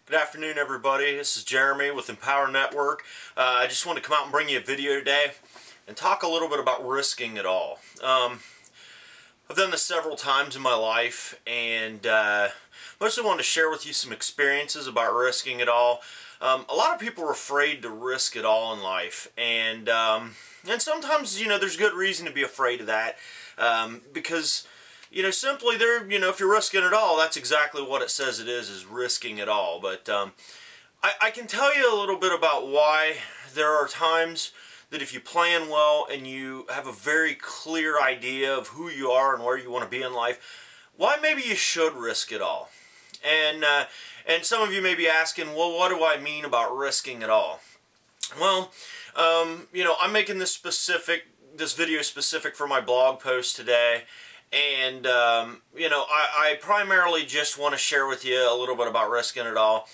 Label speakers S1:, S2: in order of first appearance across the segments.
S1: Good afternoon, everybody. This is Jeremy with Empower Network. I just wanted to come out and bring you a video today and talk a little bit about risking it all. I've done this several times in my life, and mostly wanted to share with you some experiences about risking it all. A lot of people are afraid to risk it all in life, and sometimes, there's good reason to be afraid of that, because simply if you're risking it all, that's exactly what it says it is risking it all. But I can tell you a little bit about why there are times that if you plan well and you have a very clear idea of who you are and where you want to be in life, why maybe you should risk it all. And some of you may be asking, well, what do I mean about risking it all? Well, I'm making this video specific for my blog post today. And, I primarily just want to share with you a little bit about risking it all.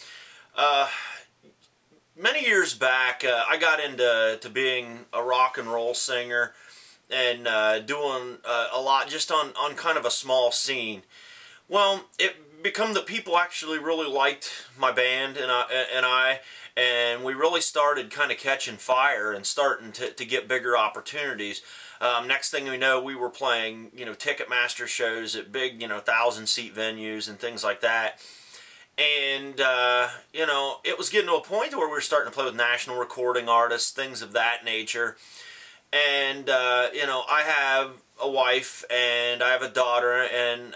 S1: Many years back, I got into being a rock and roll singer and doing a lot just on kind of a small scene. Well, it became that people actually really liked my band and we really started kind of catching fire and starting to get bigger opportunities. Next thing we know, we were playing, Ticketmaster shows at big, 1,000-seat venues and things like that. And, it was getting to a point where we were starting to play with national recording artists, things of that nature. And, I have a wife and I have a daughter, and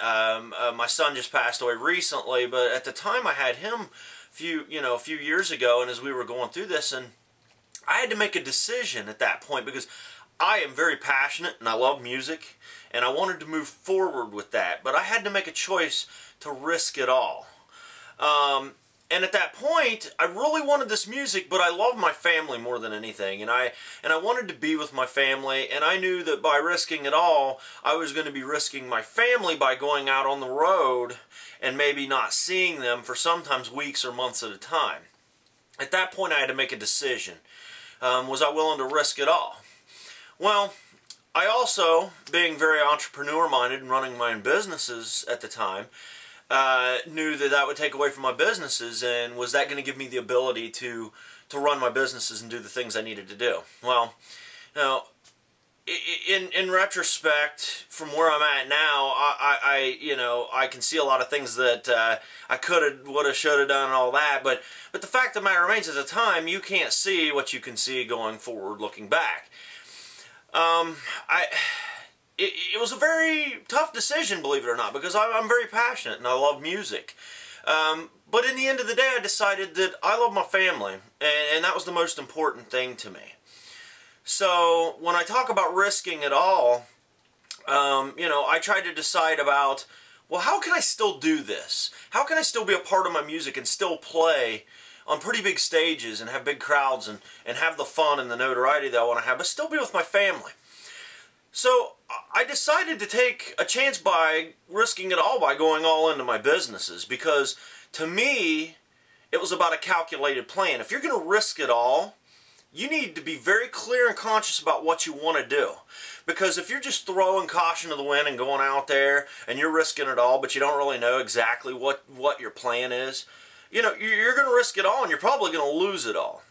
S1: my son just passed away recently, but at the time I had him a few years ago, and as we were going through this, and I had to make a decision at that point because I am very passionate and I love music and I wanted to move forward with that, but I had to make a choice to risk it all. And at that point, I really wanted this music, but I love my family more than anything, and I wanted to be with my family, and I knew that by risking it all, I was going to be risking my family by going out on the road and maybe not seeing them for sometimes weeks or months at a time. At that point, I had to make a decision. Was I willing to risk it all? Well, I also, being very entrepreneur-minded and running my own businesses at the time, knew that would take away from my businesses, and was that going to give me the ability to run my businesses and do the things I needed to do? Well, in retrospect, from where I'm at now, I can see a lot of things that I could have, would have, should have done and all that, but the fact of the matter remains, at the time, you can't see what you can see going forward looking back. It was a very tough decision, believe it or not, because I'm very passionate and I love music. But in the end of the day, I decided that I love my family, and that was the most important thing to me. So when I talk about risking it all, I try to decide about, well, how can I still do this? How can I still be a part of my music and still play on pretty big stages and have big crowds and have the fun and the notoriety that I want to have, but still be with my family? So I decided to take a chance by risking it all by going all into my businesses, because to me, it was about a calculated plan. If you're going to risk it all, you need to be very clear and conscious about what you want to do. Because if you're just throwing caution to the wind and going out there and you're risking it all, but you don't really know exactly what your plan is, you're going to risk it all and you're probably going to lose it all.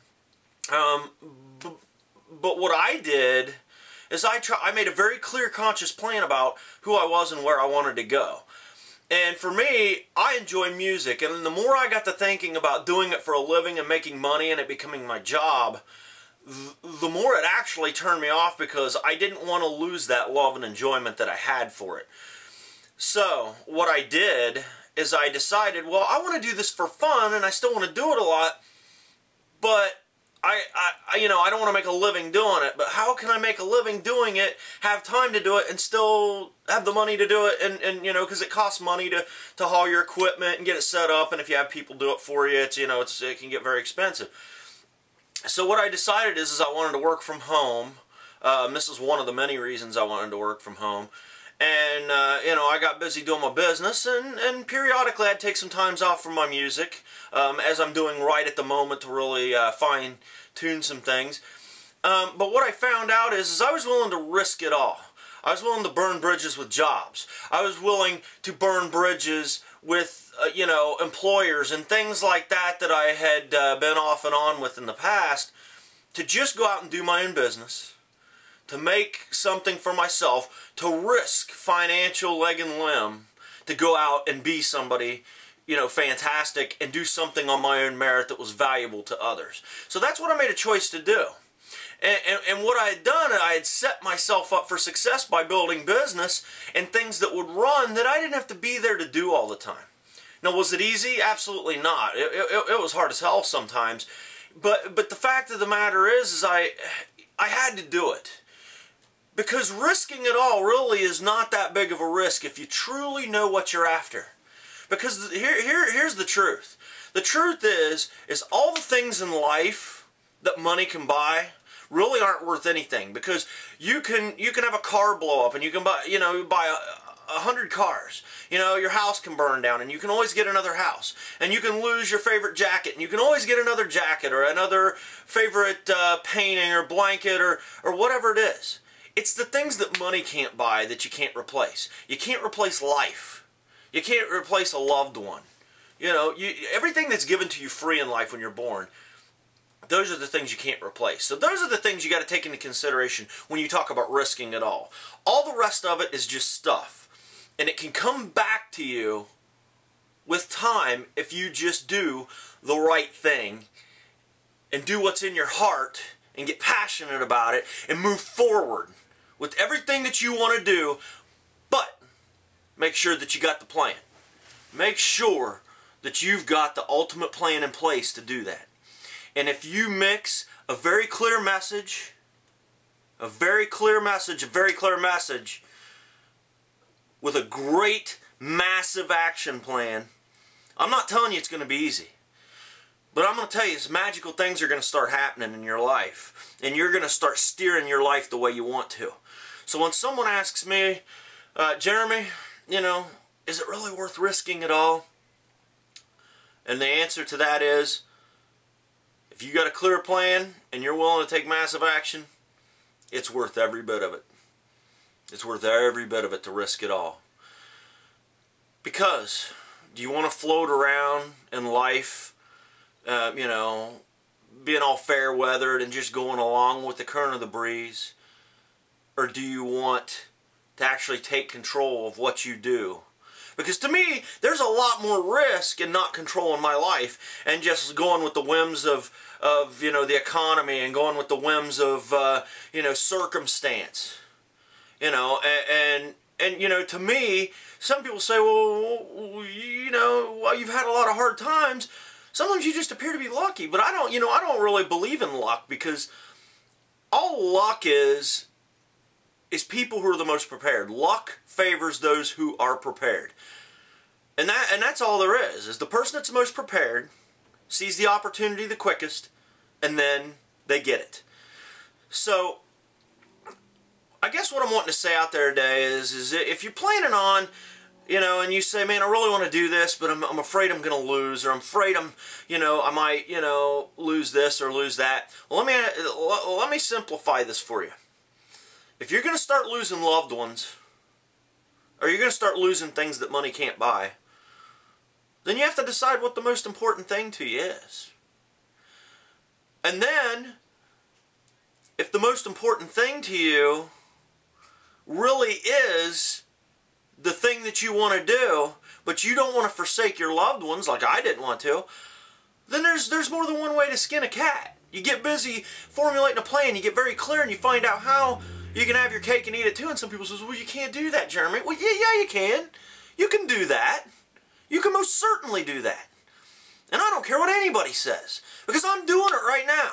S1: But what I did is I made a very clear, conscious plan about who I was and where I wanted to go. And for me, I enjoy music, and the more I got to thinking about doing it for a living and making money and it becoming my job, the more it actually turned me off, because I didn't want to lose that love and enjoyment that I had for it. So what I did is I decided, well, I want to do this for fun, and I still want to do it a lot, but I don't want to make a living doing it. But how can I make a living doing it, have time to do it, and still have the money to do it? And because it costs money to haul your equipment and get it set up, and if you have people do it for you, it can get very expensive. So what I decided is I wanted to work from home. This is one of the many reasons I wanted to work from home. And, I got busy doing my business, and periodically I'd take some times off from my music, as I'm doing right at the moment to really fine-tune some things. But what I found out is I was willing to risk it all. I was willing to burn bridges with jobs. I was willing to burn bridges you know, employers and things like that that I had been off and on with in the past, to just go out and do my own business, to make something for myself, to risk financial leg and limb, to go out and be somebody, you know, fantastic, and do something on my own merit that was valuable to others. So that's what I made a choice to do. And what I had done, I had set myself up for success by building business and things that would run that I didn't have to be there to do all the time. Now, was it easy? Absolutely not. It was hard as hell sometimes. But the fact of the matter is I had to do it. Because risking it all really is not that big of a risk if you truly know what you're after. Because here's the truth. The truth is all the things in life that money can buy really aren't worth anything, because you can have a car blow up, and you can buy, you know, buy 100 cars. You know, your house can burn down, and you can always get another house. And you can lose your favorite jacket, and you can always get another jacket or another favorite painting or blanket or whatever it is. It's the things that money can't buy that you can't replace. You can't replace life. You can't replace a loved one. You know, everything that's given to you free in life when you're born, those are the things you can't replace. So those are the things you got to take into consideration when you talk about risking it all. All the rest of it is just stuff. And it can come back to you with time if you just do the right thing and do what's in your heart and get passionate about it and move forward with everything that you want to do. But make sure that you got the plan. Make sure that you've got the ultimate plan in place to do that. And if you mix a very clear message with a great, massive action plan, I'm not telling you it's going to be easy. But I'm going to tell you, magical things are going to start happening in your life. And you're going to start steering your life the way you want to. So when someone asks me, Jeremy, you know, is it really worth risking it all? And the answer to that is, if you got a clear plan and you're willing to take massive action, it's worth every bit of it. It's worth every bit of it to risk it all. Because do you want to float around in life, you know, being all fair weathered and just going along with the current of the breeze? Or do you want to actually take control of what you do? Because to me, there's a lot more risk in not controlling my life and just going with the whims of you know, the economy, and going with the whims of you know, circumstance. You know, and you know, to me, some people say, well, you know, while you've had a lot of hard times, sometimes you just appear to be lucky. But I don't, you know, I don't really believe in luck, because all luck is people who are the most prepared. Luck favors those who are prepared. And that's all there is the person that's the most prepared sees the opportunity the quickest, and then they get it. So I guess what I'm wanting to say out there today is if you're planning on, you know, and you say, man, I really want to do this, but I'm afraid I'm going to lose, or I'm afraid you know, I might, you know, lose this or lose that. Well, let me simplify this for you. If you're going to start losing loved ones, or you're going to start losing things that money can't buy, then you have to decide what the most important thing to you is. And then, if the most important thing to you really is the thing that you want to do, but you don't want to forsake your loved ones like I didn't want to, then there's more than one way to skin a cat. You get busy formulating a plan, you get very clear, and you find out how you can have your cake and eat it too. And some people say, well, you can't do that, Jeremy. Well, yeah, you can. You can do that. You can most certainly do that. And I don't care what anybody says, because I'm doing it right now.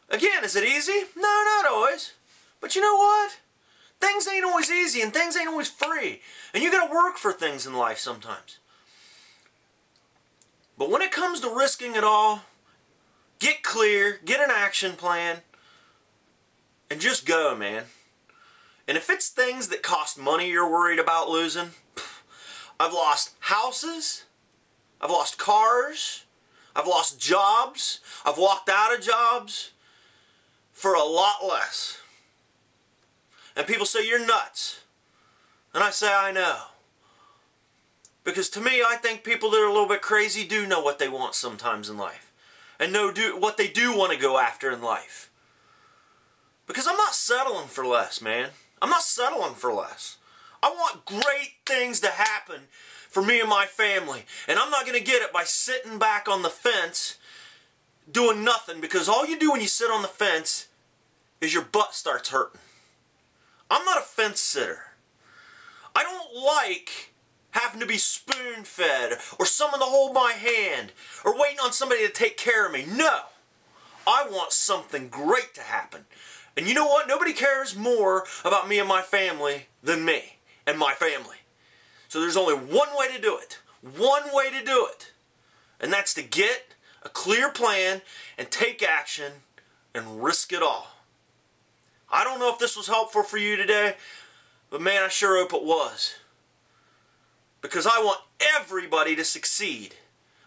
S1: Again, is it easy? No, not always. But you know what? Things ain't always easy, and things ain't always free. And you got to work for things in life sometimes. But when it comes to risking it all, get clear, get an action plan, and just go, man. And if it's things that cost money you're worried about losing, I've lost houses, I've lost cars, I've lost jobs, I've walked out of jobs for a lot less. And people say, you're nuts. And I say, I know. Because to me, I think people that are a little bit crazy do know what they want sometimes in life. And know what they do want to go after in life. Because I'm not settling for less, man. I'm not settling for less. I want great things to happen for me and my family. And I'm not going to get it by sitting back on the fence doing nothing. Because all you do when you sit on the fence is your butt starts hurting. I'm not a fence sitter. I don't like having to be spoon-fed or someone to hold my hand or waiting on somebody to take care of me. No. I want something great to happen. And you know what? Nobody cares more about me and my family than me and my family. So there's only one way to do it. One way to do it. And that's to get a clear plan and take action and risk it all. I don't know if this was helpful for you today, but man, I sure hope it was. Because I want everybody to succeed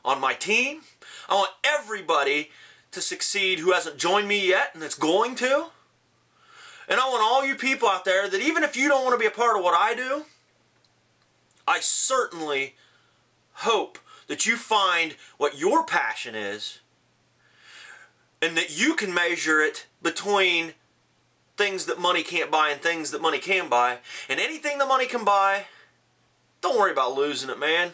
S1: on my team. I want everybody to succeed who hasn't joined me yet and that's going to. And I want all you people out there that even if you don't want to be a part of what I do, I certainly hope that you find what your passion is and that you can measure it between things that money can't buy and things that money can buy. And anything that money can buy, don't worry about losing it, man.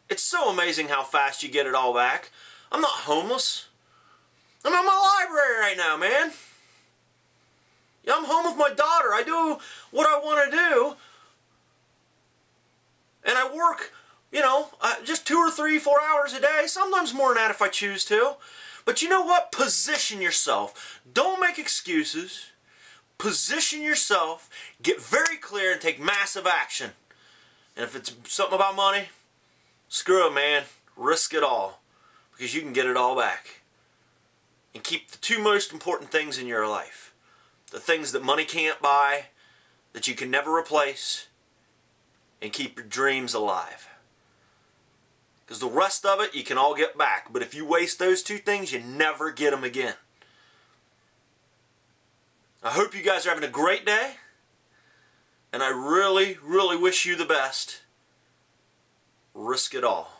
S1: It's so amazing how fast you get it all back. I'm not homeless. I'm in my library right now, man. Yeah, I'm home with my daughter. I do what I want to do. And I work, you know, just 2 or 3, 4 hours a day. Sometimes more than that if I choose to. But you know what? Position yourself. Don't make excuses. Position yourself. Get very clear and take massive action. And if it's something about money, screw it, man. Risk it all. Because you can get it all back. And keep the 2 most important things in your life. The things that money can't buy, that you can never replace, and keep your dreams alive. Because the rest of it, you can all get back. But if you waste those 2 things, you never get them again. I hope you guys are having a great day. And I really, really wish you the best. Risk it all.